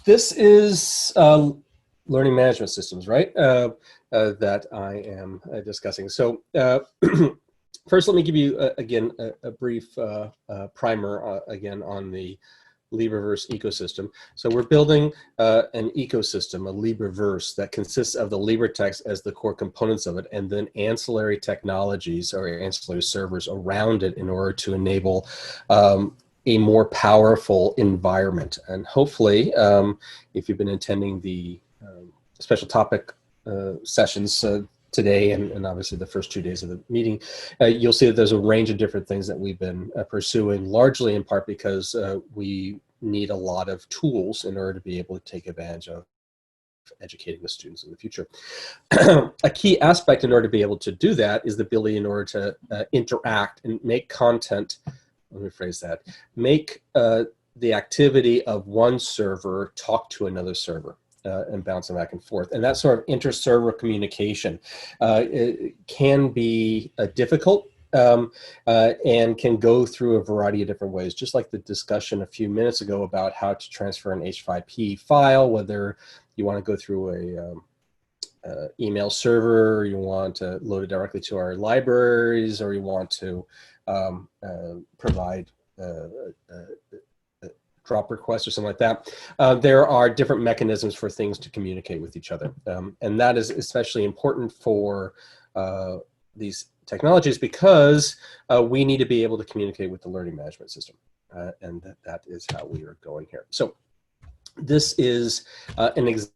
This is learning management systems, right? That I am discussing. So first, let me give you, again, a brief primer, again, on the LibreVerse ecosystem. So we're building an ecosystem, a LibreVerse, that consists of the LibreTexts as the core components of it, and then ancillary technologies or ancillary servers around it in order to enable a more powerful environment. And hopefully, if you've been attending the special topic sessions today and obviously the first 2 days of the meeting, you'll see that there's a range of different things that we've been pursuing, largely in part because we need a lot of tools in order to be able to take advantage of educating the students in the future. A key aspect in order to be able to do that is the ability in order to interact and make content. Let me phrase that. Make the activity of one server talk to another server and bouncing back and forth. And that sort of inter-server communication it can be difficult and can go through a variety of different ways, just like the discussion a few minutes ago about how to transfer an H5P file, whether you want to go through a email server, you want to load it directly to our libraries, or you want to provide drop requests or something like that. There are different mechanisms for things to communicate with each other. And that is especially important for these technologies because we need to be able to communicate with the learning management system. And that is how we are going here. So this is an example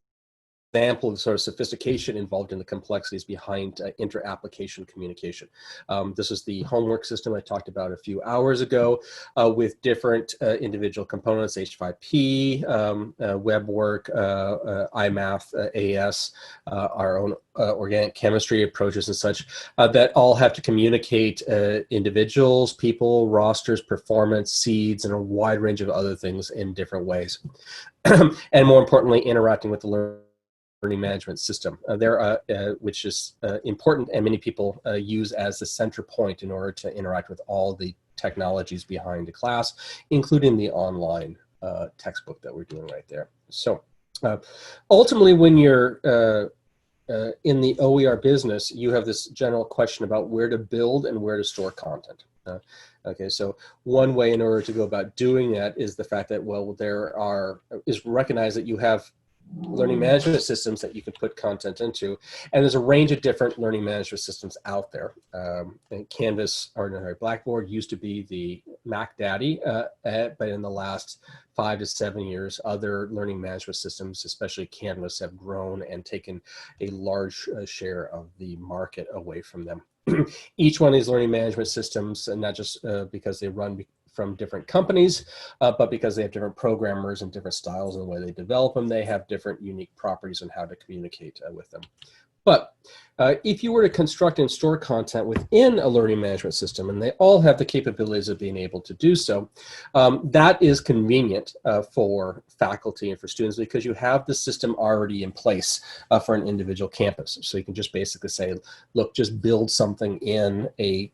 of sort of sophistication involved in the complexities behind inter-application communication. This is the homework system I talked about a few hours ago with different individual components, H5P, web work, iMath, AS, our own organic chemistry approaches and such that all have to communicate individuals, people, rosters, performance, seeds, and a wide range of other things in different ways. And more importantly, interacting with the learning management system, which is important and many people use as the center point in order to interact with all the technologies behind the class, including the online textbook that we're doing right there. So ultimately, when you're in the OER business, you have this general question about where to build and where to store content. Okay, so one way in order to go about doing that is the fact that, well, is recognize that you have learning management systems that you can put content into, and there's a range of different learning management systems out there. And Canvas, or Blackboard used to be the Mac Daddy, but in the last 5 to 7 years, other learning management systems, especially Canvas, have grown and taken a large share of the market away from them. Each one of these learning management systems, and not just because they run from different companies, but because they have different programmers and different styles in the way they develop them, they have different unique properties on how to communicate with them. But if you were to construct and store content within a learning management system, and they all have the capabilities of being able to do so, that is convenient for faculty and for students because you have the system already in place for an individual campus. So you can just basically say, look, just build something in a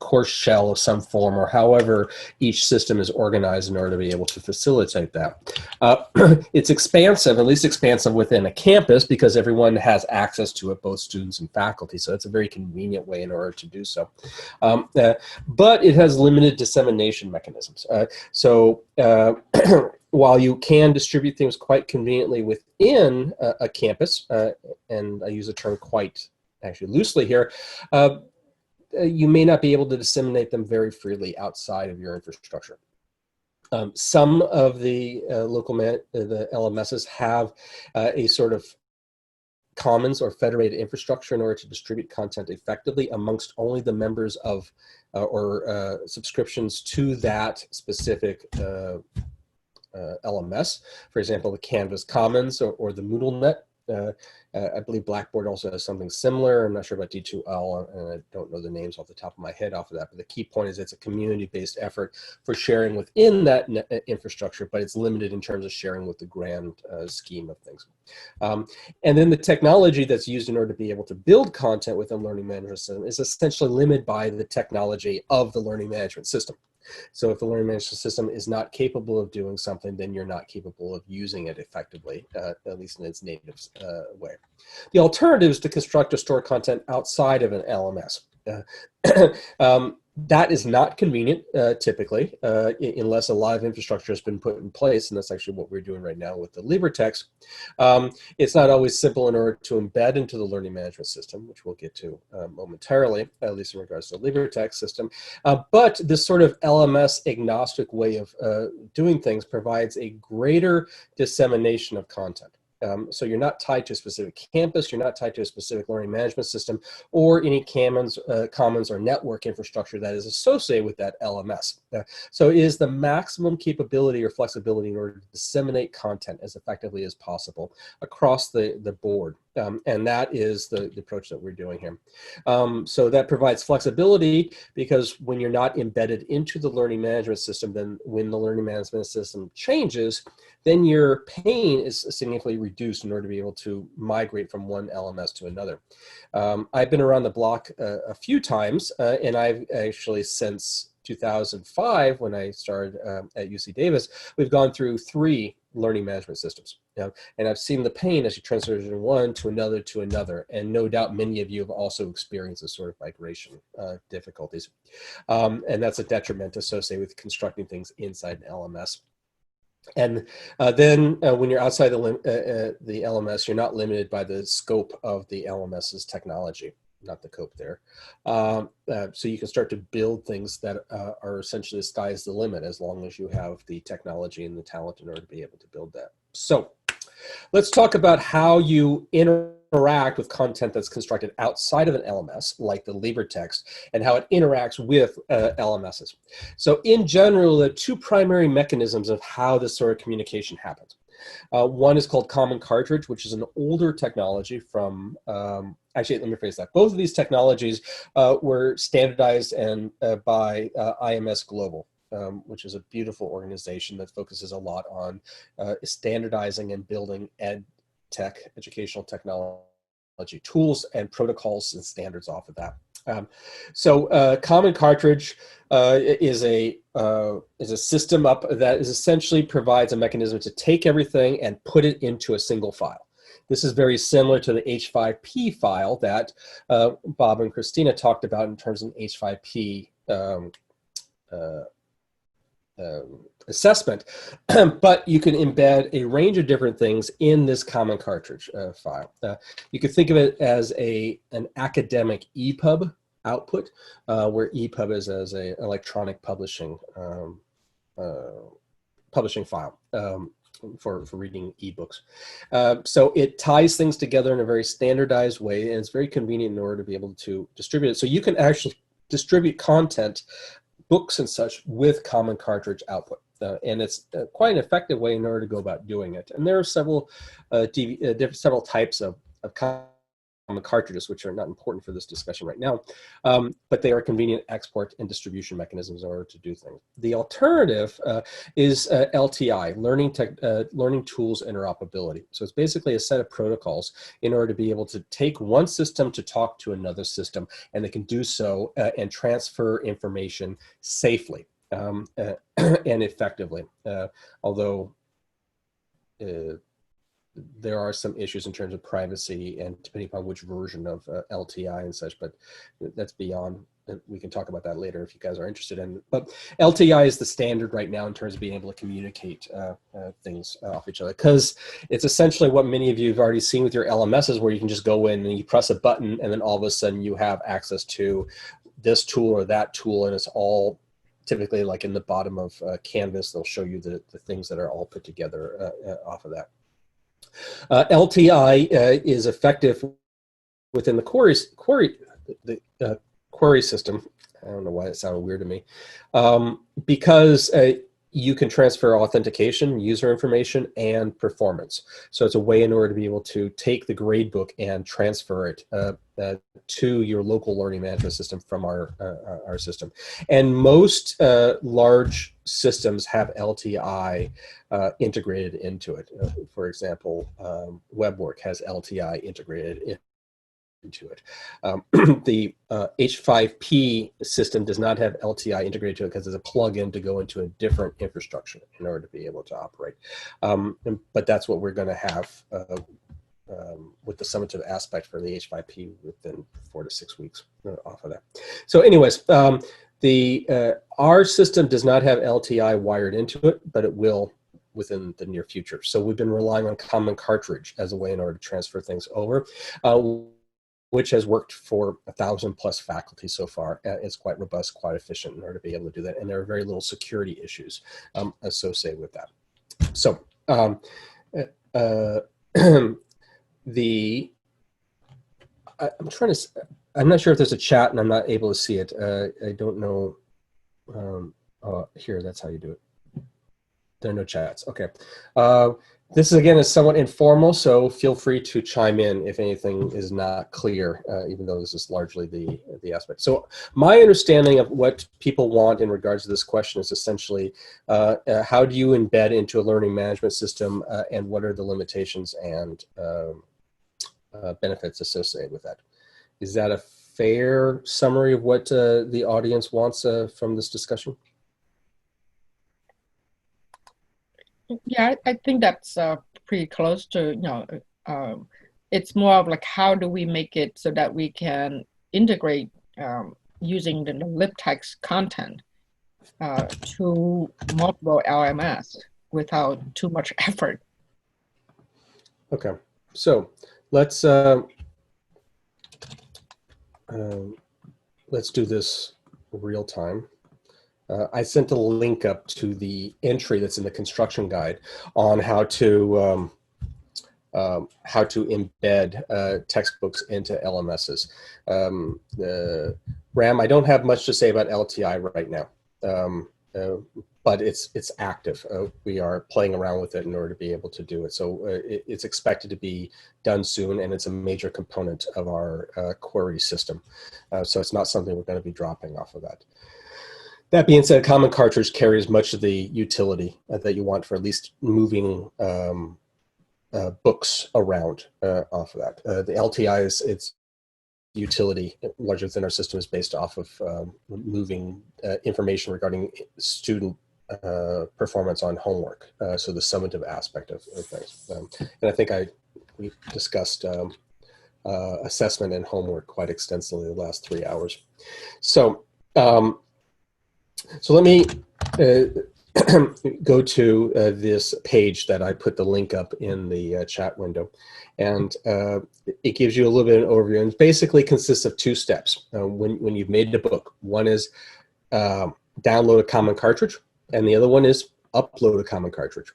course shell of some form, or however each system is organized in order to be able to facilitate that. It's expansive, at least expansive within a campus, because everyone has access to it, both students and faculty. So it's a very convenient way in order to do so. But it has limited dissemination mechanisms. While you can distribute things quite conveniently within a campus, and I use the term quite actually loosely here, you may not be able to disseminate them very freely outside of your infrastructure. Some of the the LMSs have a sort of commons or federated infrastructure in order to distribute content effectively amongst only the members of or subscriptions to that specific LMS. For example, the Canvas Commons or the MoodleNet. I believe Blackboard also has something similar. I'm not sure about D2L, and I don't know the names off the top of my head off of that, but the key point is it's a community-based effort for sharing within that infrastructure, but it's limited in terms of sharing with the grand scheme of things. And then the technology that's used in order to be able to build content within learning management system is essentially limited by the technology of the learning management system. So if the learning management system is not capable of doing something, then you're not capable of using it effectively, at least in its native way. The alternative is to construct or store content outside of an LMS. That is not convenient, typically, unless a lot of infrastructure has been put in place, and that's actually what we're doing right now with the LibreTexts. It's not always simple in order to embed into the learning management system, which we'll get to momentarily, at least in regards to the LibreText system. But this sort of LMS agnostic way of doing things provides a greater dissemination of content. So you're not tied to a specific campus, you're not tied to a specific learning management system, or any commons or network infrastructure that is associated with that LMS. So it is the maximum capability or flexibility in order to disseminate content as effectively as possible across the board. And that is the approach that we're doing here. So that provides flexibility, because when you're not embedded into the learning management system, then when the learning management system changes, then your pain is significantly reduced in order to be able to migrate from one LMS to another. I've been around the block a few times, and I've actually, since 2005, when I started at UC Davis, we've gone through 3 learning management systems. And I've seen the pain as you transition one to another, and no doubt many of you have also experienced this sort of migration difficulties. And that's a detriment associated with constructing things inside an LMS. And then when you're outside the LMS, you're not limited by the scope of the LMS's technology, not the cope there. So you can start to build things that are essentially the sky's the limit, as long as you have the technology and the talent in order to be able to build that. So let's talk about how you interact with content that's constructed outside of an LMS, like the LibreText, and how it interacts with LMSs. So in general, there are 2 primary mechanisms of how this sort of communication happens. One is called Common Cartridge, which is an older technology from, actually, let me phrase that. Both of these technologies were standardized by IMS Global. Which is a beautiful organization that focuses a lot on standardizing and building educational technology tools and protocols and standards off of that. So Common Cartridge is a system that is essentially provides a mechanism to take everything and put it into a single file. This is very similar to the H5P file that Bob and Christina talked about in terms of H5P assessment, but you can embed a range of different things in this Common Cartridge file. You could think of it as an academic EPUB output, where EPUB is as an electronic publishing file for reading ebooks. So it ties things together in a very standardized way, and it's very convenient in order to be able to distribute it. So you can actually distribute content, books and such, with Common Cartridge output. And it's quite an effective way in order to go about doing it. And there are several types of Common Cartridges, which are not important for this discussion right now, but they are convenient export and distribution mechanisms in order to do things. The alternative is LTI, Learning Tools Interoperability. So it's basically a set of protocols in order to be able to take one system to talk to another system, and they can do so and transfer information safely and effectively, although there are some issues in terms of privacy and depending upon which version of LTI and such, but that's beyond, we can talk about that later if you guys are interested in it. But LTI is the standard right now in terms of being able to communicate things off each other, because it's essentially what many of you have already seen with your LMSs, where you can just go in and you press a button and then all of a sudden you have access to this tool or that tool, and it's all typically like in the bottom of Canvas. They'll show you the things that are all put together off of that. LTI is effective within the query system. I don't know why it sounded weird to me, because you can transfer authentication, user information, and performance. So it's a way in order to be able to take the gradebook and transfer it to your local learning management system from our system. And most large systems have LTI integrated into it. For example, WebWork has LTI integrated into it. The H5P system does not have LTI integrated to it because it's a plug-in to go into a different infrastructure in order to be able to operate. But that's what we're going to have with the summative aspect for the H5P within 4 to 6 weeks off of that. So anyways, our system does not have LTI wired into it, but it will within the near future. So we've been relying on Common Cartridge as a way in order to transfer things over, which has worked for 1,000+ faculty so far. It's quite robust, quite efficient in order to be able to do that. And there are very little security issues associated with that. So I'm not sure if there's a chat and I'm not able to see it. I don't know. Here, that's how you do it. There are no chats. Okay. This is, again, is somewhat informal, so feel free to chime in if anything is not clear, even though this is largely the aspect. So my understanding of what people want in regards to this question is essentially, how do you embed into a learning management system, and what are the limitations and benefits associated with that? Is that a fair summary of what the audience wants from this discussion? Yeah, I think that's pretty close to, it's more of like, how do we make it so that we can integrate using the LibreTexts content to multiple LMS without too much effort. Okay, so let's do this real time. I sent a link up to the entry that's in the construction guide on how to embed textbooks into LMSs. Ram, I don't have much to say about LTI right now, but it's active. We are playing around with it in order to be able to do it. So it's expected to be done soon, and it's a major component of our query system. So it's not something we're going to be dropping off of that. That being said, Common Cartridge carries much of the utility that you want for at least moving books around off of that. The LTI is its utility largely within our system is based off of moving information regarding student performance on homework. So the summative aspect of things. And I think we discussed assessment and homework quite extensively the last 3 hours. So let me go to this page that I put the link up in the chat window, and it gives you a little bit of an overview, and basically consists of 2 steps. When you've made the book, one is download a Common Cartridge, and the other one is upload a Common Cartridge.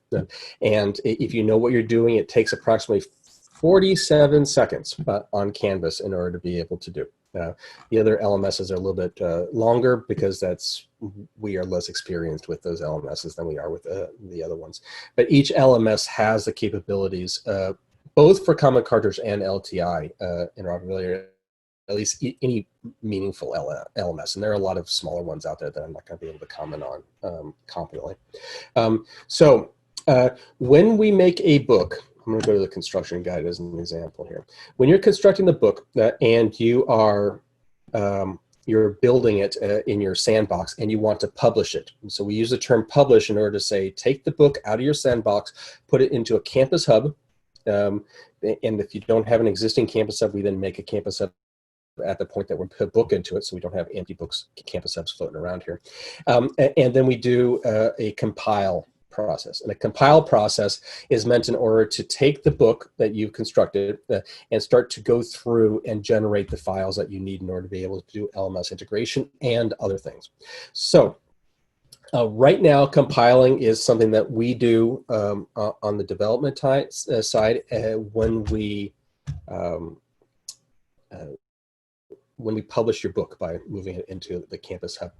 And if you know what you're doing, it takes approximately 47 seconds on Canvas in order to be able to do. The other LMSs are a little bit longer because we are less experienced with those LMSs than we are with the other ones. But each LMS has the capabilities, both for Common Cartridge and LTI interoperability, at least any meaningful LMS. And there are a lot of smaller ones out there that I'm not going to be able to comment on competently. So when we make a book, I'm going to go to the construction guide as an example here. When you're constructing the book and you are you're building it in your sandbox and you want to publish it. So we use the term publish in order to say, take the book out of your sandbox, put it into a campus hub. And if you don't have an existing campus hub, we then make a campus hub at the point that we put a book into it, so we don't have empty books, campus hubs floating around here. And then we do a compile process. And a compile process is meant in order to take the book that you've constructed and start to go through and generate the files that you need in order to be able to do LMS integration and other things. So right now, compiling is something that we do on the development side when we publish your book by moving it into the campus hub.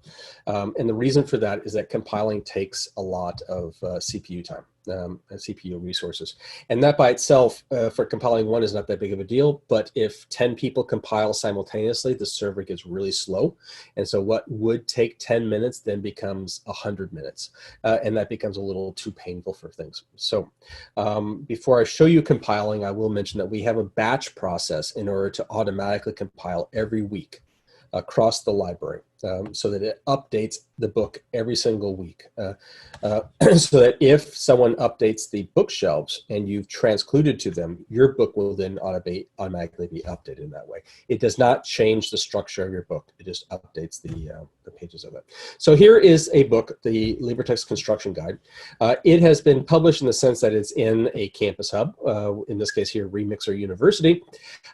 And the reason for that is that compiling takes a lot of CPU time. CPU resources. And that by itself, for compiling one, is not that big of a deal. But if 10 people compile simultaneously, the server gets really slow. And so what would take 10 minutes then becomes 100 minutes. And that becomes a little too painful for things. So before I show you compiling, I will mention that we have a batch process in order to automatically compile every week across the library, so that it updates the book every single week. So that if someone updates the bookshelves and you've transcluded to them, your book will then automatically be updated in that way. It does not change the structure of your book. It just updates the pages of it. So here is a book, the LibreTexts Construction Guide. It has been published in the sense that it's in a campus hub, in this case here, Remixer University,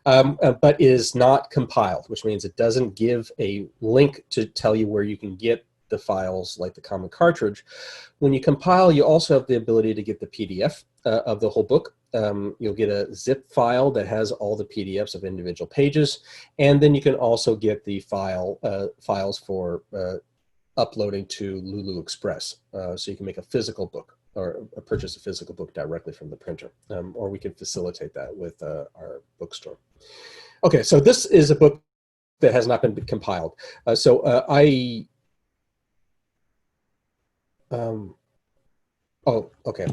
but is not compiled, which means it doesn't give a link to tell you where you can get the files like the common cartridge. When you compile, you also have the ability to get the PDF of the whole book. You'll get a zip file that has all the PDFs of individual pages, and then you can also get the files for uploading to Lulu Express, so you can make a physical book or purchase a physical book directly from the printer, or we can facilitate that with our bookstore. Okay, so this is a book that has not been compiled. Oh, okay.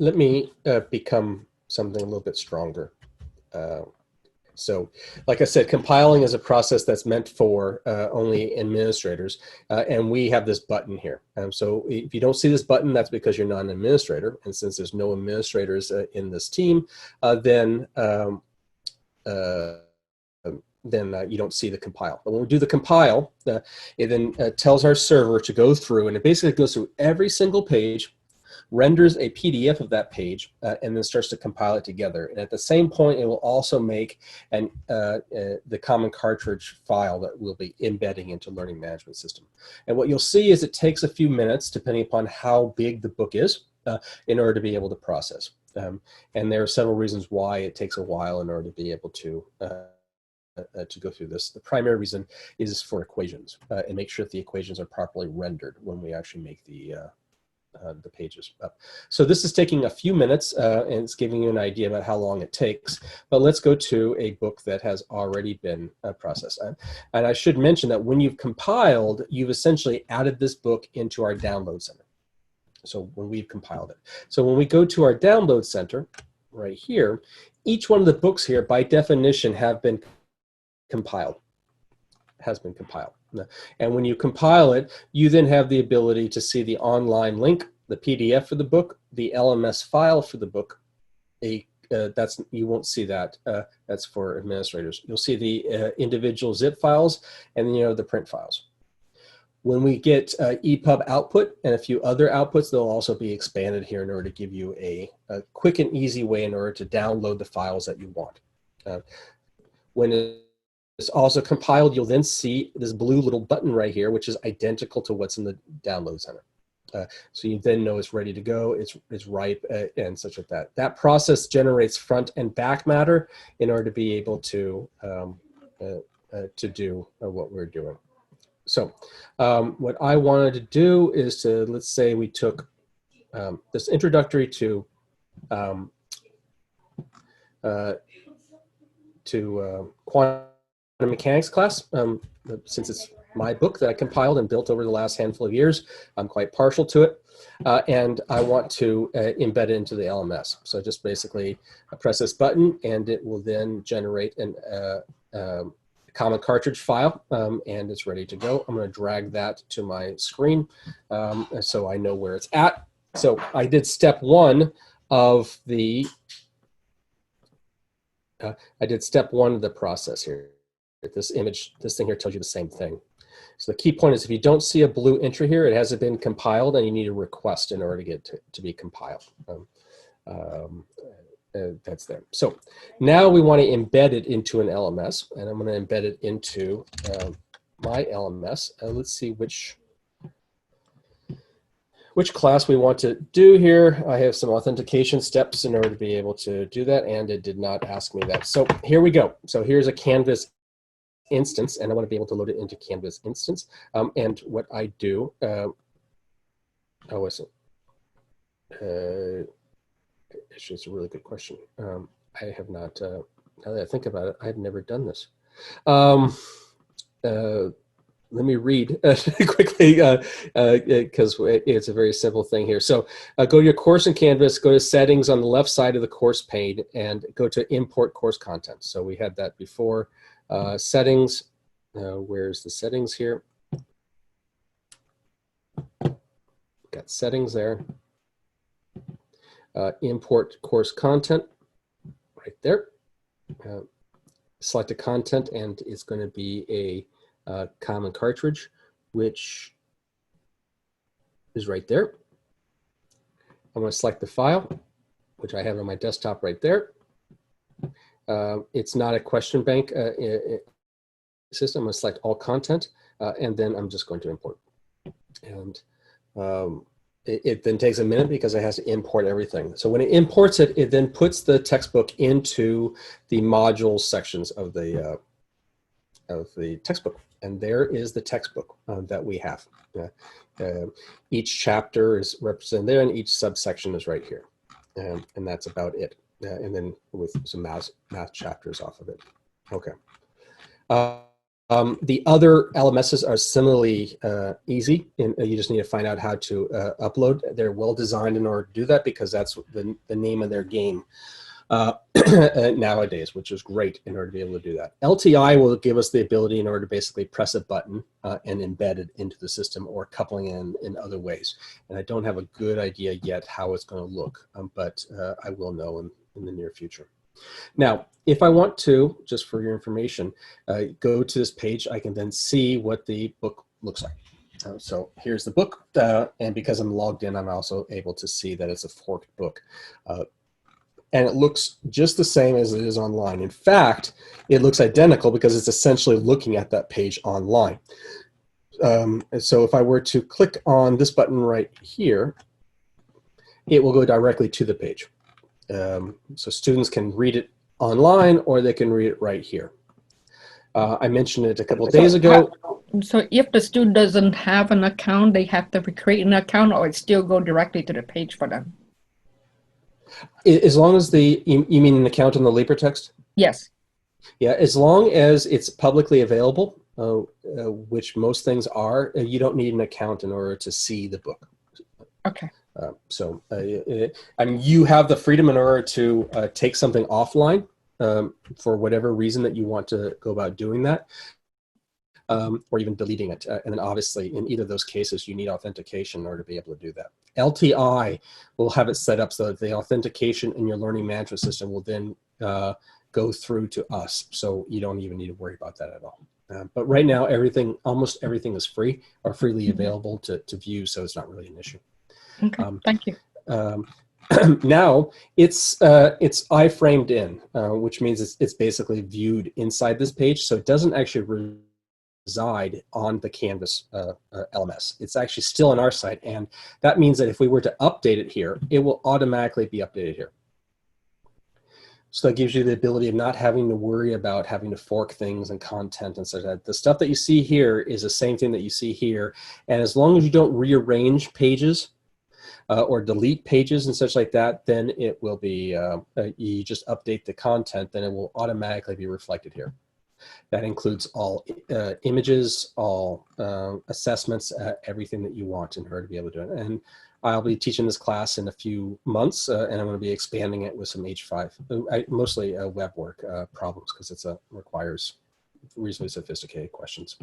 Let me become something a little bit stronger. So, like I said, compiling is a process that's meant for only administrators, and we have this button here. So if you don't see this button, that's because you're not an administrator, and since there's no administrators in this team, then you don't see the compile. But when we do the compile, it then tells our server to go through, and it basically goes through every single page, renders a PDF of that page, and then starts to compile it together. And at the same point, it will also make the common cartridge file that we'll be embedding into Learning Management System. And what you'll see is it takes a few minutes, depending upon how big the book is, in order to be able to process. And there are several reasons why it takes a while in order to be able to go through this. The primary reason is for equations, and make sure that the equations are properly rendered when we actually make the pages up. So this is taking a few minutes, and it's giving you an idea about how long it takes. But let's go to a book that has already been processed. And I should mention that when you've compiled, you've essentially added this book into our download center. So when we've compiled it. So when we go to our download center right here, each one of the books here by definition have been compiled, has been compiled. And when you compile it, you then have the ability to see the online link, the PDF for the book, the LMS file for the book. You won't see that. That's for administrators. You'll see the individual zip files and the print files. When we get EPUB output and a few other outputs, they'll also be expanded here in order to give you a quick and easy way in order to download the files that you want. When it's also compiled, you'll then see this blue little button right here, which is identical to what's in the download center. So you then know it's ready to go, it's ripe, and such like that. That process generates front and back matter in order to be able to do what we're doing. So what I wanted to do is to, let's say we took this introductory to quantum mechanics class, since it's my book that I compiled and built over the last handful of years. I'm quite partial to it, and I want to embed it into the LMS. So just basically press this button, and it will then generate a common cartridge file, and it's ready to go. I'm going to drag that to my screen so I know where it's at. So I did step one of the process here. This thing here tells you the same thing. So the key point is if you don't see a blue entry here, it hasn't been compiled, and you need a request in order to get to be compiled. That's there. So now we want to embed it into an LMS, and I'm going to embed it into my LMS. Let's see which class we want to do here. I have some authentication steps in order to be able to do that, and it did not ask me that. So here we go. So here's a Canvas instance, and I want to be able to load it into Canvas instance. And what I do, Actually, it's a really good question. I have not, now that I think about it, I've never done this. Let me read quickly because it's a very simple thing here. So go to your course in Canvas, go to settings on the left side of the course pane, and go to import course content. So we had that before. Settings, where's the settings here? Got settings there. Import course content right there. Select a content, and it's going to be a common cartridge, which is right there. I'm going to select the file, which I have on my desktop right there. It's not a question bank system. I'm going to select all content, and then I'm just going to import. And it then takes a minute because it has to import everything. So when it imports it, it then puts the textbook into the module sections of the textbook. And there is the textbook that we have. Each chapter is represented there, and each subsection is right here. And that's about it. And then with some math chapters off of it. Okay. The other LMSs are similarly easy, and you just need to find out how to upload. They're well designed in order to do that because that's the name of their game nowadays, which is great in order to be able to do that. LTI will give us the ability in order to basically press a button and embed it into the system, or coupling in other ways. And I don't have a good idea yet how it's going to look, but I will know in the near future. Now, if I want to, just for your information, go to this page, I can then see what the book looks like. So here's the book, and because I'm logged in, I'm also able to see that it's a forked book. And it looks just the same as it is online. In fact, it looks identical because it's essentially looking at that page online. So if I were to click on this button right here, it will go directly to the page. So students can read it online, or they can read it right here. I mentioned it a couple of days ago. So if the student doesn't have an account, they have to create an account, or it still go directly to the page for them? As long as you mean an account on the LibreText? Yes. Yeah, as long as it's publicly available, which most things are, you don't need an account in order to see the book. Okay. I mean, you have the freedom in order to take something offline for whatever reason that you want to go about doing that, or even deleting it. And then obviously in either of those cases, you need authentication in order to be able to do that. LTI will have it set up so that the authentication in your learning management system will then go through to us. So you don't even need to worry about that at all. But right now, almost everything is free or freely available to view, so it's not really an issue. Okay, thank you. Now it's iframed in, which means it's basically viewed inside this page, so it doesn't actually reside on the Canvas LMS. It's actually still on our site, and that means that if we were to update it here, it will automatically be updated here. So that gives you the ability of not having to worry about having to fork things and content and such that. The stuff that you see here is the same thing that you see here, and as long as you don't rearrange pages or delete pages and such like that, then it will be, you just update the content, then it will automatically be reflected here. That includes all images, all assessments, everything that you want in order to be able to do it. And I'll be teaching this class in a few months, and I'm going to be expanding it with some H5, mostly web work problems, because it requires reasonably sophisticated questions.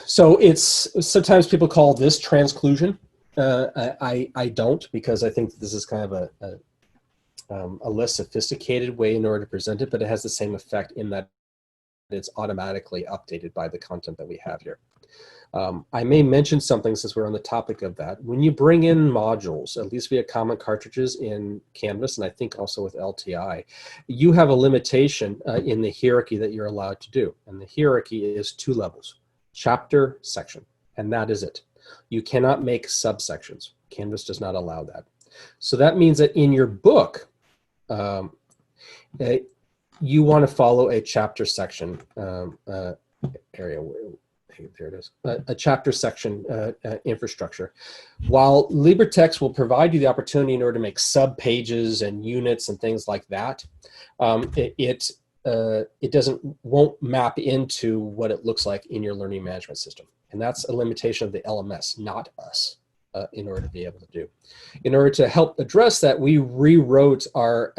So sometimes people call this transclusion. I don't, because I think this is kind of a less sophisticated way in order to present it, but it has the same effect in that it's automatically updated by the content that we have here. I may mention something since we're on the topic of that. When you bring in modules, at least via common cartridges in Canvas, and I think also with LTI, you have a limitation in the hierarchy that you're allowed to do. And the hierarchy is 2 levels, chapter, section, and that is it. You cannot make subsections. Canvas does not allow that. So that means that in your book, you want to follow a chapter section area. there it is, a chapter section infrastructure. While LibreTexts will provide you the opportunity in order to make sub-pages and units and things like that, it won't map into what it looks like in your learning management system. And that's a limitation of the LMS, not us, in order to be able to do. In order to help address that, we rewrote our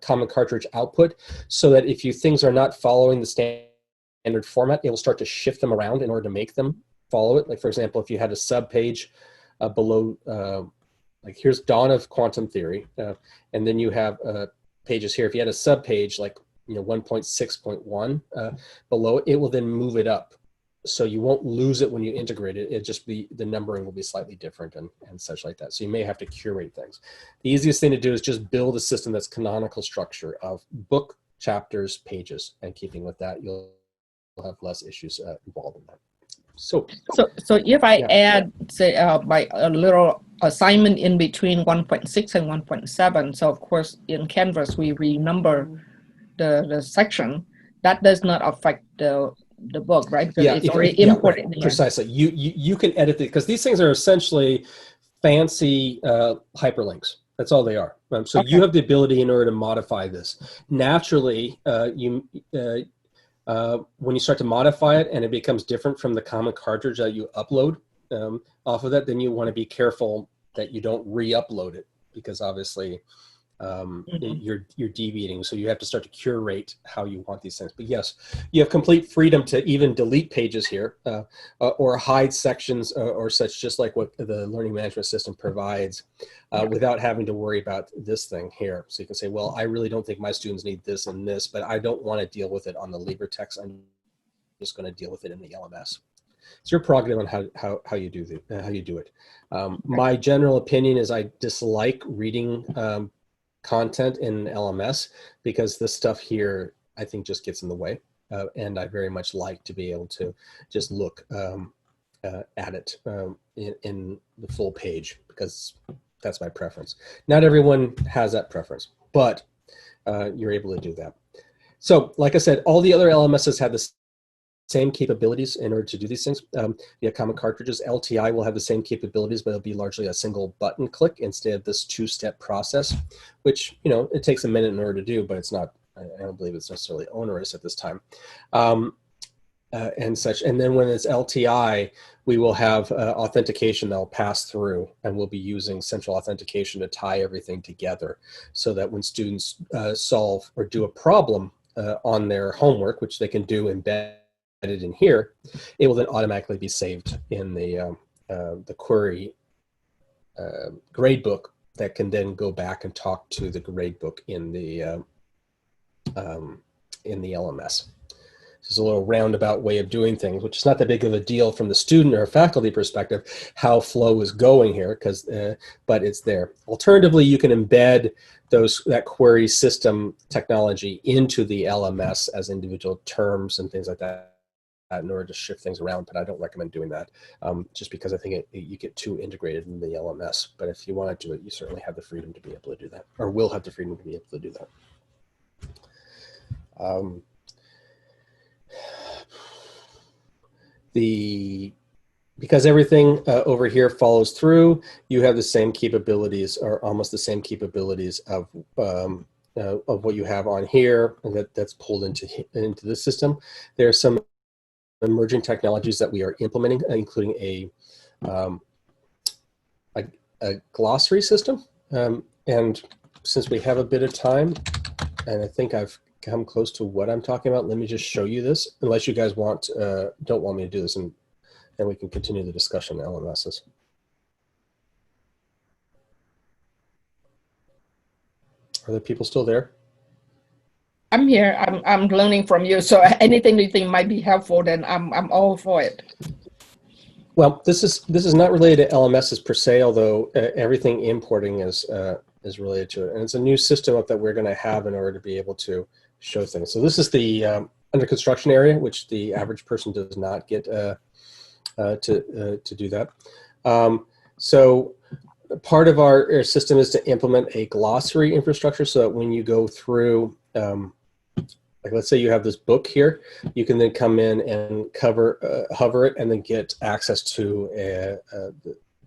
common cartridge output so that if things are not following the standard format, it will start to shift them around in order to make them follow it. Like, for example, if you had a sub-page below, like here's Dawn of Quantum Theory, and then you have pages here. If you had a sub-page like 1.6.1 below it, it will then move it up. So you won't lose it when you integrate it. It'll just be, the numbering will be slightly different and such like that. So you may have to curate things. The easiest thing to do is just build a system that's canonical structure of book, chapters, pages, and keeping with that, you'll have less issues involved in that. So if I add, say, by a little assignment in between 1.6 and 1.7, so of course in Canvas we renumber the section, that does not affect the book, right? Because it's already imported. Right. Precisely. You can edit it, because these things are essentially fancy hyperlinks. That's all they are. So you have the ability in order to modify this. Naturally, when you start to modify it and it becomes different from the common cartridge that you upload off of that, then you want to be careful that you don't re-upload it, because obviously you're deviating. So you have to start to curate how you want these things. But yes, you have complete freedom to even delete pages here or hide sections or such, just like what the learning management system provides without having to worry about this thing here. So you can say, well, I really don't think my students need this and this, but I don't want to deal with it on the LibreTexts. I'm just going to deal with it in the LMS. It's your prerogative on how you do it. My general opinion is I dislike reading content in LMS, because this stuff here I think just gets in the way, and I very much like to be able to just look at it in the full page, because that's my preference. Not everyone has that preference, but you're able to do that. So like I said, all the other LMSs have the same capabilities in order to do these things. The common cartridges, LTI will have the same capabilities, but it'll be largely a single button click instead of this two-step process, which, it takes a minute in order to do, but it's not, I don't believe it's necessarily onerous at this time. And such. And then when it's LTI, we will have authentication that will pass through, and we'll be using central authentication to tie everything together, so that when students solve or do a problem on their homework, which they can do embedded in here, it will then automatically be saved in the query gradebook that can then go back and talk to the gradebook in the LMS. This is a little roundabout way of doing things, which is not that big of a deal from the student or faculty perspective, how flow is going here, but it's there. Alternatively, you can embed that query system technology into the LMS as individual terms and things like that in order to shift things around, but I don't recommend doing that, just because I think you get too integrated in the LMS. But if you want to do it, you certainly have the freedom to be able to do that, or will have the freedom to be able to do that. Because everything over here follows through, you have the same capabilities, or almost the same capabilities of what you have on here, and that's pulled into the system. There are some emerging technologies that we are implementing, including a glossary system. And since we have a bit of time, and I think I've come close to what I'm talking about, let me just show you this, unless you guys don't want me to do this, and we can continue the discussion on LMSs. Are the people still there? I'm here. I'm learning from you. So anything you think might be helpful, then I'm all for it. Well, this is not related to LMSs per se, although everything importing is related to it, and it's a new system that we're going to have in order to be able to show things. So this is the under construction area, which the average person does not get to do that. So part of our system is to implement a glossary infrastructure, so that when you go through like let's say you have this book here, you can then come in and hover it and then get access to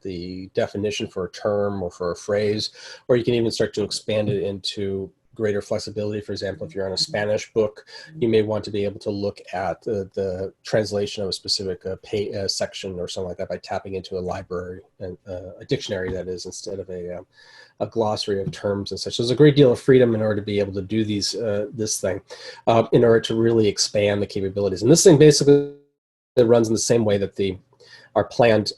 the definition for a term or for a phrase, or you can even start to expand it into greater flexibility. For example, if you're on a Spanish book, you may want to be able to look at the translation of a specific section or something like that by tapping into a library, a dictionary that is, instead of a glossary of terms and such. So there's a great deal of freedom in order to be able to do this thing in order to really expand the capabilities. And this thing basically runs in the same way that our planned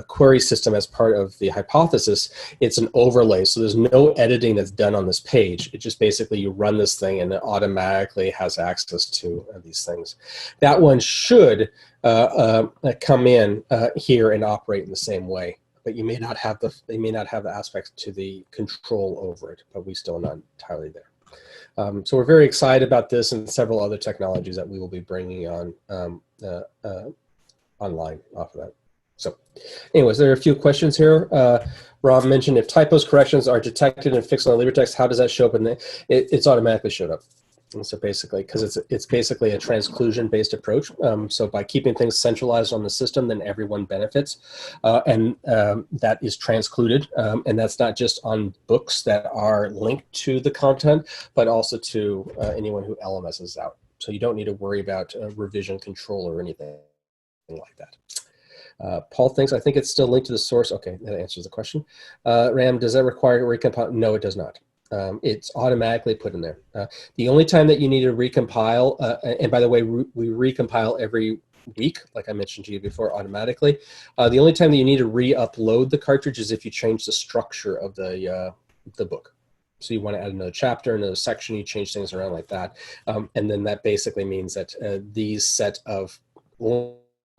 query system as part of the hypothesis. It's an overlay, so there's no editing that's done on this page. It just basically, you run this thing and it automatically has access to these things. That one should come in here and operate in the same way, but you may not have the aspects to the control over it, but we still are not entirely there. So we're very excited about this and several other technologies that we will be bringing on online off of that. So anyways, there are a few questions here. Rob mentioned, if typos corrections are detected and fixed on the LibreText, how does that show up? And it's automatically showed up. And so basically, because it's basically a transclusion based approach. So by keeping things centralized on the system, then everyone benefits. And that is transcluded. And that's not just on books that are linked to the content, but also to anyone who LMSs out. So you don't need to worry about revision control or anything like that. Paul thinks, I think it's still linked to the source. Okay, that answers the question. Ram, does that require a recompile? No, it does not. It's automatically put in there. The only time that you need to recompile, and by the way, we recompile every week, like I mentioned to you before, automatically. The only time that you need to re-upload the cartridge is if you change the structure of the book. So you want to add another chapter, another section, you change things around like that. And then that basically means that these set of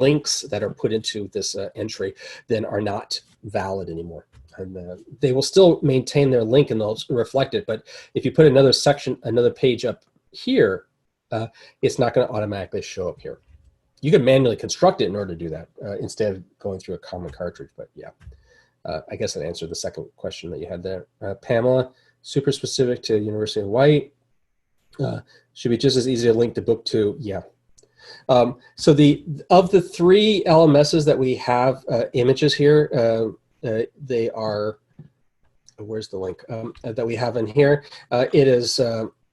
links that are put into this entry then are not valid anymore. And they will still maintain their link and they'll reflect it. But if you put another section, another page up here, it's not going to automatically show up here. You can manually construct it in order to do that instead of going through a common cartridge. But yeah, I guess that answered the second question that you had there. Pamela, super specific to University of Hawaii. Should be just as easy to link to book to. Yeah. So of the three LMSs that we have images here, they are, where's the link that we have in here? It is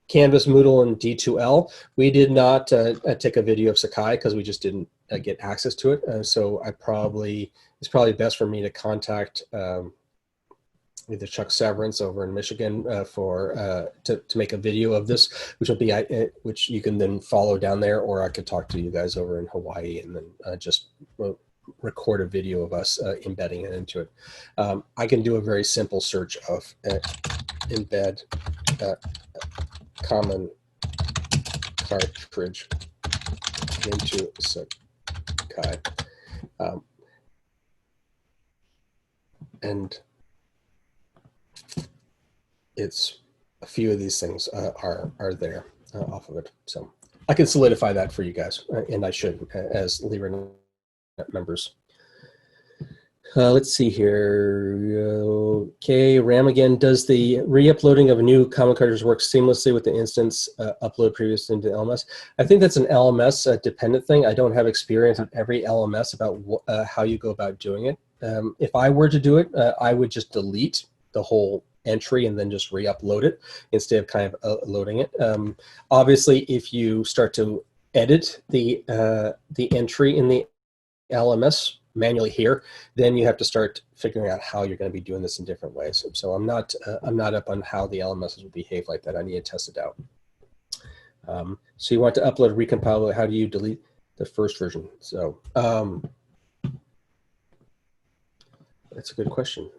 Canvas, Moodle, and D2L. We did not take a video of Sakai because we just didn't get access to it. So it's probably best for me to contact either Chuck Severance over in Michigan to make a video of this, which will be which you can then follow down there, or I could talk to you guys over in Hawaii and then just record a video of us embedding it into it. I can do a very simple search of embed common cartridge into Sakai. And it's a few of these things are there off of it. So I can solidify that for you guys, and I should as LibreNet members. Let's see here. Okay, Ram again. Does the re-uploading of a new common cartridge work seamlessly with the instance upload previous into LMS? I think that's an LMS dependent thing. I don't have experience with every LMS about how you go about doing it. If I were to do it, I would just delete the whole entry and then just re-upload it instead of kind of loading it. Obviously, if you start to edit the entry in the LMS manually here, then you have to start figuring out how you're going to be doing this in different ways. So I'm not up on how the LMSs will behave like that. I need to test it out. So you want to upload, recompile. How do you delete the first version? So that's a good question.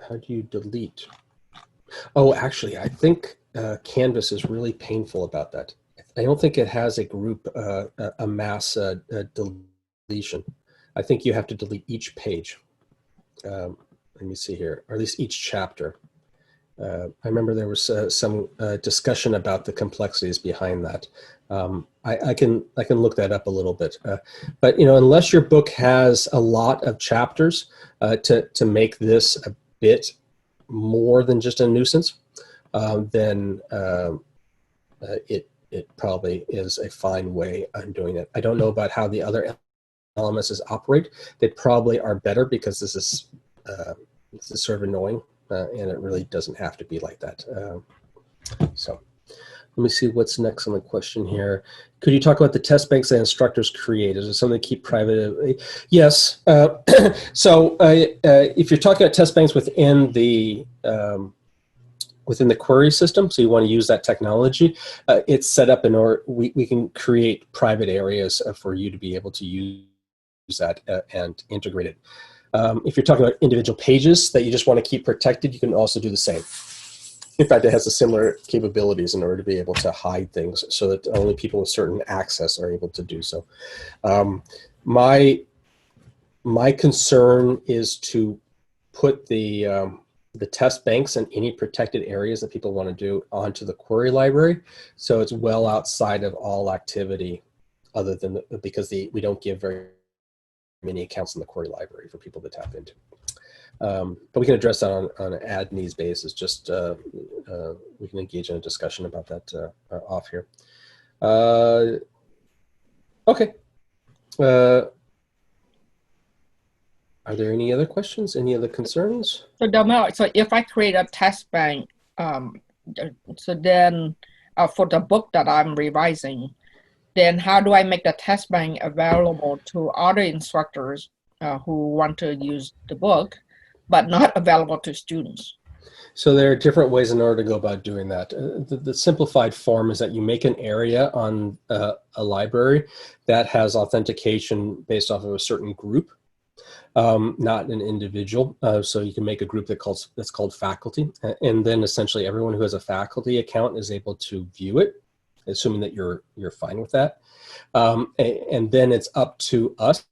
How do you delete? Oh, actually, I think Canvas is really painful about that. I don't think it has a group, a mass deletion. I think you have to delete each page. Let me see here, or at least each chapter. I remember there was some discussion about the complexities behind that. I can look that up a little bit. But unless your book has a lot of chapters to make this a bit more than just a nuisance, then it probably is a fine way of doing it. I don't know about how the other LMSs operate. They probably are better because this is sort of annoying, and it really doesn't have to be like that. So let me see what's next on the question here. Could you talk about the test banks that instructors create? Is it something to keep private? Yes. So if you're talking about test banks within the query system, so you want to use that technology, it's set up in order, we can create private areas for you to be able to use that and integrate it. If you're talking about individual pages that you just want to keep protected, you can also do the same. In fact, it has the similar capabilities in order to be able to hide things so that only people with certain access are able to do so. My concern is to put the test banks and any protected areas that people want to do onto the query library, so it's well outside of all activity, other than because we don't give very many accounts in the query library for people to tap into. But we can address that on an ad-needs basis. Just we can engage in a discussion about that off here. Okay. Are there any other questions? Any other concerns? So Delmel, so if I create a test bank, so then for the book that I'm revising, then how do I make the test bank available to other instructors who want to use the book, but not available to students? So there are different ways in order to go about doing that. The simplified form is that you make an area on a library that has authentication based off of a certain group, not an individual. So you can make a group that's called faculty, and then essentially everyone who has a faculty account is able to view it, assuming that you're fine with that. And then it's up to us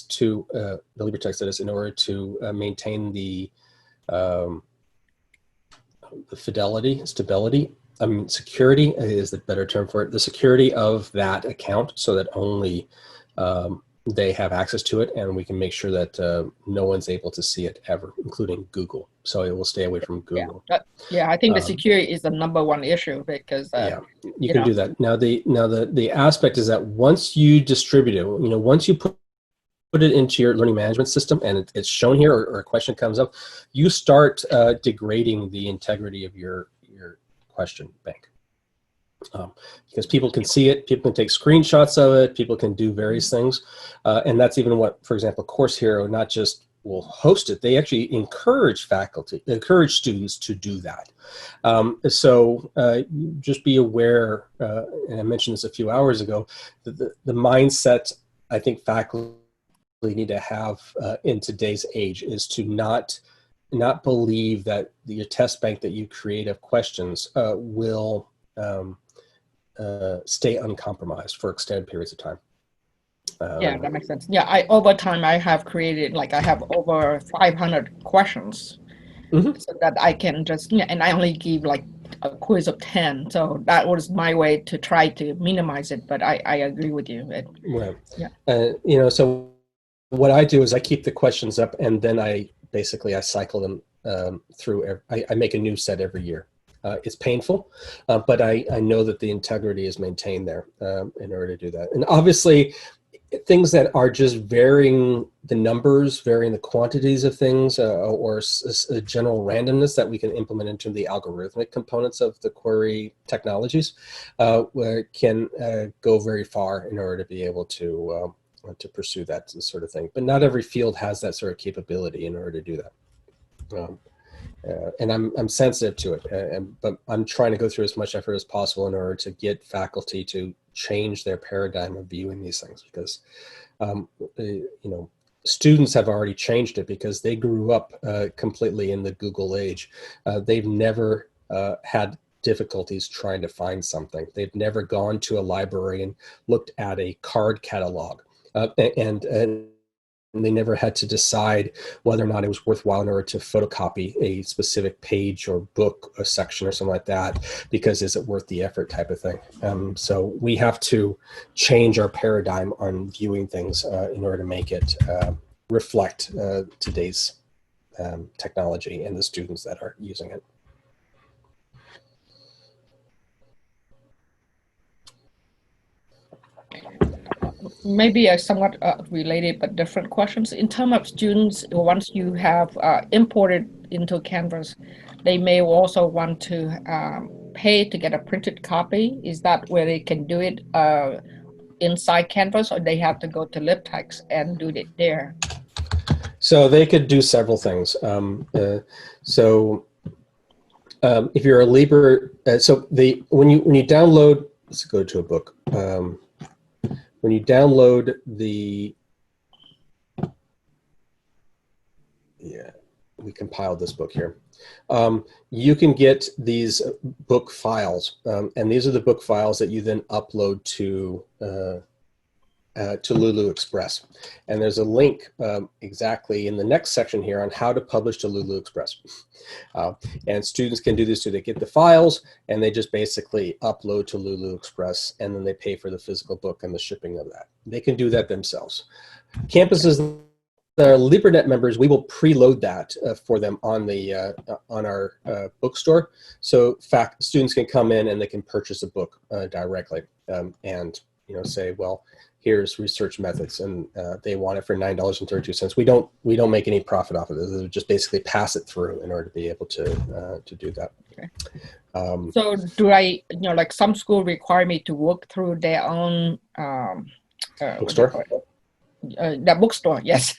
to the LibreTexts that is in order to maintain the fidelity, stability, security is the better term for it, the security of that account, so that only they have access to it, and we can make sure that no one's able to see it ever, including Google. So it will stay away from Google. Yeah, I think the security is the #1 issue because yeah, you can do that. Now the aspect is that once you distribute it, once you put it into your learning management system and it's shown here, or a question comes up, you start degrading the integrity of your question bank. Because people can see it, people can take screenshots of it, people can do various things. And that's even what, for example, Course Hero not just will host it, they actually encourage students to do that. So just be aware, and I mentioned this a few hours ago, that the mindset I think faculty need to have in today's age is to not believe that your test bank that you create of questions will stay uncompromised for extended periods of time. Yeah, that makes sense. Yeah, over time I have created, like I have over 500 questions, so that I can just, and I only give like a quiz of 10. So that was my way to try to minimize it, but I agree with you. Right. Yeah. So what I do is I keep the questions up, and then I cycle them through. I make a new set every year. It's painful, but I know that the integrity is maintained there in order to do that. And obviously, things that are just varying the numbers, varying the quantities of things, or a general randomness that we can implement into the algorithmic components of the query technologies, can go very far in order to be able to pursue that sort of thing. But not every field has that sort of capability in order to do that. And I'm sensitive to it, but I'm trying to go through as much effort as possible in order to get faculty to change their paradigm of viewing these things, because students have already changed it because they grew up completely in the Google age. They've never had difficulties trying to find something. They've never gone to a library and looked at a card catalog, and they never had to decide whether or not it was worthwhile in order to photocopy a specific page or book, a section or something like that, because is it worth the effort type of thing. So we have to change our paradigm on viewing things in order to make it reflect today's technology and the students that are using it. Maybe a somewhat related but different questions. In terms of students, once you have imported into Canvas, they may also want to pay to get a printed copy. Is that where they can do it inside Canvas, or they have to go to LibreTexts and do it there? So they could do several things. If you're a when you download, let's go to a book. When you download we compiled this book here. You can get these book files, and these are the book files that you then upload to Lulu Express. And there's a link exactly in the next section here on how to publish to Lulu Express. And students can do this too. They get the files and they just basically upload to Lulu Express, and then they pay for the physical book and the shipping of that. They can do that themselves. Campuses that are LibreNet members, we will preload that for them on our bookstore. So students can come in and they can purchase a book directly and say, well, here's research methods, and they want it for $9.32. We don't make any profit off of it. They just basically pass it through in order to be able to do that. Okay. So do I, like some school require me to work through their own bookstore? The bookstore, yes.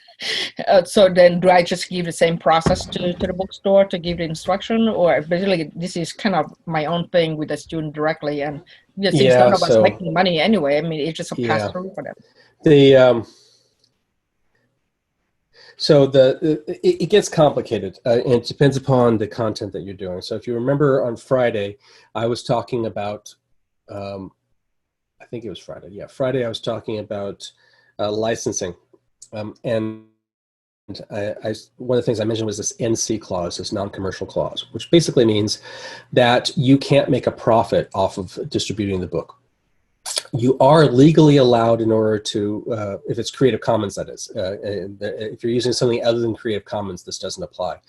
So then do I just give the same process to the bookstore to give the instruction, or basically this is kind of my own thing with the student directly, and since none of us making money anyway, I mean, it's just a pass through for them. It gets complicated, and it depends upon the content that you're doing. So if you remember on Friday, I was talking about, I think it was Friday. Yeah, Friday I was talking about licensing, and one of the things I mentioned was this NC clause, this non-commercial clause, which basically means that you can't make a profit off of distributing the book. You are legally allowed in order to, if it's Creative Commons, that is. If you're using something other than Creative Commons, this doesn't apply.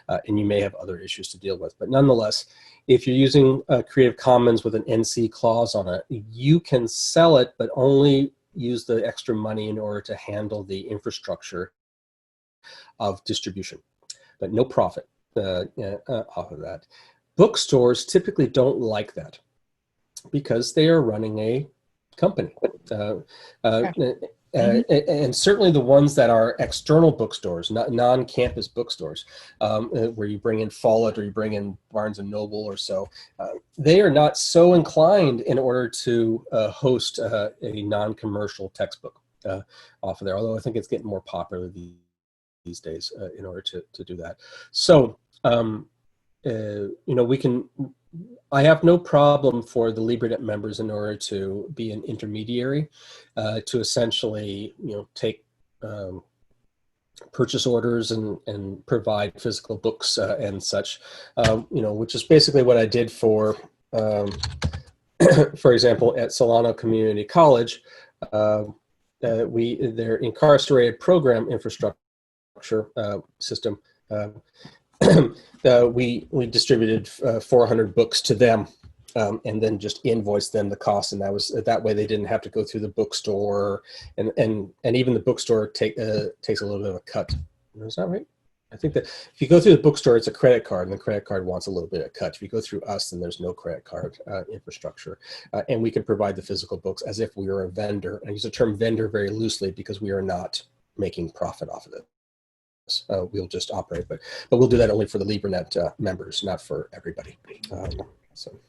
And you may have other issues to deal with. But nonetheless, if you're using Creative Commons with an NC clause on it, you can sell it, but only use the extra money in order to handle the infrastructure of distribution, but no profit off of that. Bookstores typically don't like that because they are running a company. And certainly the ones that are external bookstores, not non-campus bookstores, where you bring in Follett or you bring in Barnes & Noble or so, they are not so inclined in order to host a non-commercial textbook off of there, although I think it's getting more popular these days in order to do that. So, I have no problem for the LibreNet members in order to be an intermediary to essentially, take purchase orders and provide physical books and such, which is basically what I did for example, at Solano Community College. Their incarcerated program infrastructure system, we distributed 400 books to them, and then just invoiced them the cost, and that way they didn't have to go through the bookstore, and even the bookstore takes a little bit of a cut. Is that right? I think that if you go through the bookstore, it's a credit card, and the credit card wants a little bit of cut. If you go through us, then there's no credit card infrastructure, and we can provide the physical books as if we were a vendor. I use the term vendor very loosely because we are not making profit off of it. We'll just operate, but we'll do that only for the LibreNet members, not for everybody. So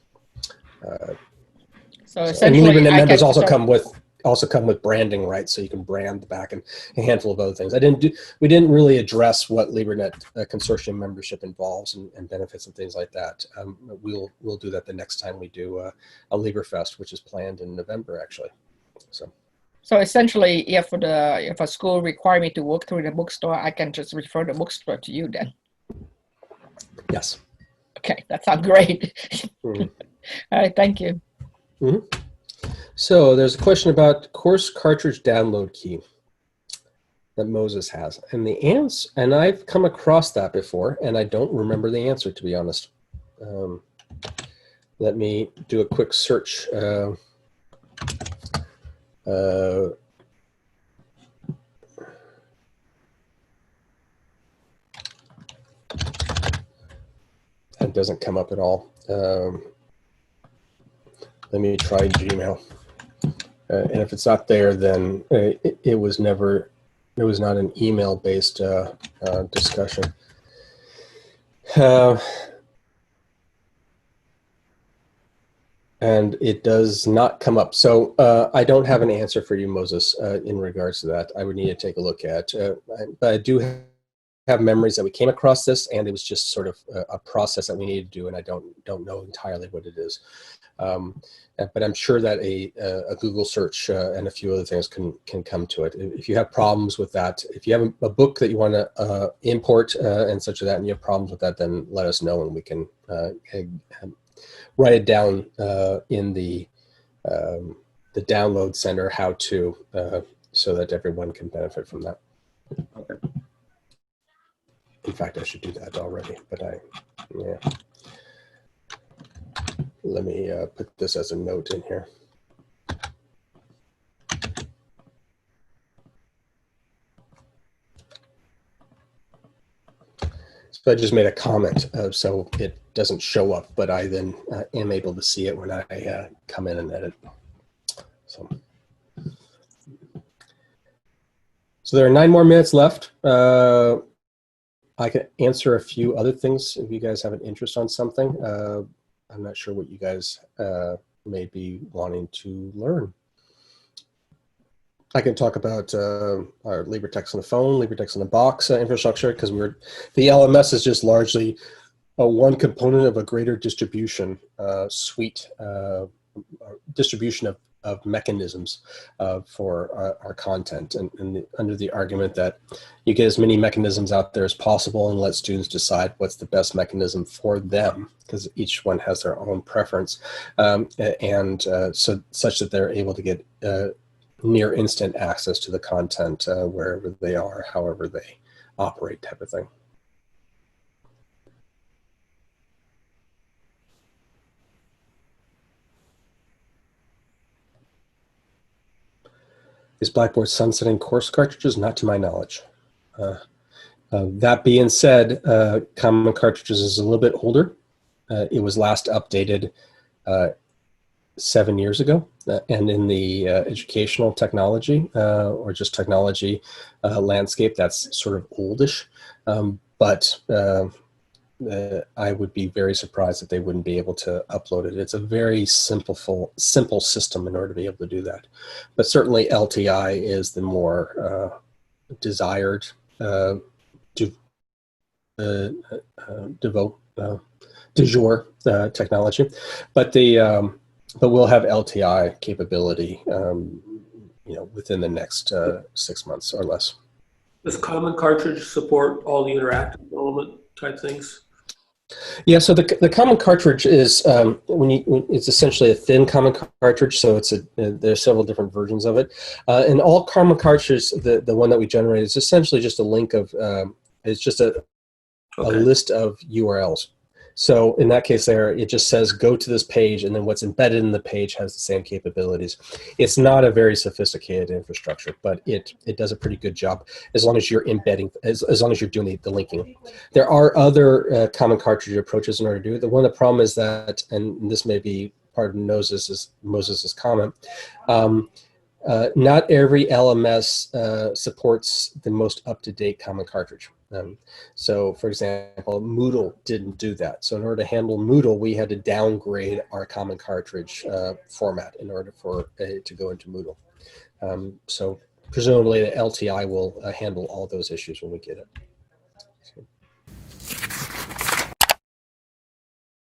essentially, LibreNet members also come with branding rights, so you can brand the back and a handful of other things. We didn't really address what LibreNet consortium membership involves and benefits and things like that. We'll do that the next time we do a LibreFest, which is planned in November, actually. So essentially, if a school require me to work through the bookstore, I can just refer the bookstore to you then? Yes. Okay, that sounds great. Mm-hmm. All right, thank you. Mm-hmm. So there's a question about course cartridge download key that Moses has. And the answer, and I've come across that before, and I don't remember the answer, to be honest. Let me do a quick search. Uh, that doesn't come up at all. Let me try Gmail. And if it's not there, then it was never, it was not an email-based discussion. And it does not come up. So I don't have an answer for you, Moses, in regards to that. I would need to take a look at. But I do have memories that we came across this, and it was just sort of a process that we needed to do, and I don't know entirely what it is. But I'm sure that a Google search and a few other things can come to it. If you have problems with that, if you have a book that you want to import and such as that, and you have problems with that, then let us know, and we can write it down in the download center how to, so that everyone can benefit from that. Okay. In fact, I should do that already, but yeah. Let me put this as a note in here. So I just made a comment, so it doesn't show up, but I then am able to see it when I come in and edit. So there are 9 more minutes left. I can answer a few other things if you guys have an interest on something. I'm not sure what you guys may be wanting to learn. I can talk about our LibreTexts on the phone, LibreTexts in the box infrastructure, because the LMS is just largely one component of a greater distribution suite, distribution of mechanisms for our content, and under the argument that you get as many mechanisms out there as possible and let students decide what's the best mechanism for them, because each one has their own preference, so such that they're able to get near instant access to the content wherever they are, however they operate, type of thing. Is Blackboard sunsetting course cartridges? Not to my knowledge. That being said, Common Cartridges is a little bit older. It was last updated 7 years ago, and in the educational technology or just technology landscape, that's sort of oldish. But I would be very surprised if they wouldn't be able to upload it. It's a very simple system in order to be able to do that. But certainly LTI is the more desired du jour technology. But but we'll have LTI capability, within the next 6 months or less. Does Common Cartridge support all the interactive element type things? Yeah, so the Common Cartridge is it's essentially a thin Common Cartridge, so there's several different versions of it, and all Common Cartridges, the one that we generate is essentially just a link of it's just a list of URLs. So in that case there, it just says go to this page, and then what's embedded in the page has the same capabilities. It's not a very sophisticated infrastructure, but it does a pretty good job as long as you're embedding, as long as you're doing the linking. There are other Common Cartridge approaches in order to do it. The problem is that, and this may be part of Moses's comment, not every LMS supports the most up-to-date Common Cartridge. So, for example, Moodle didn't do that. So in order to handle Moodle, we had to downgrade our Common Cartridge format in order for it to go into Moodle. So presumably the LTI will handle all those issues when we get it.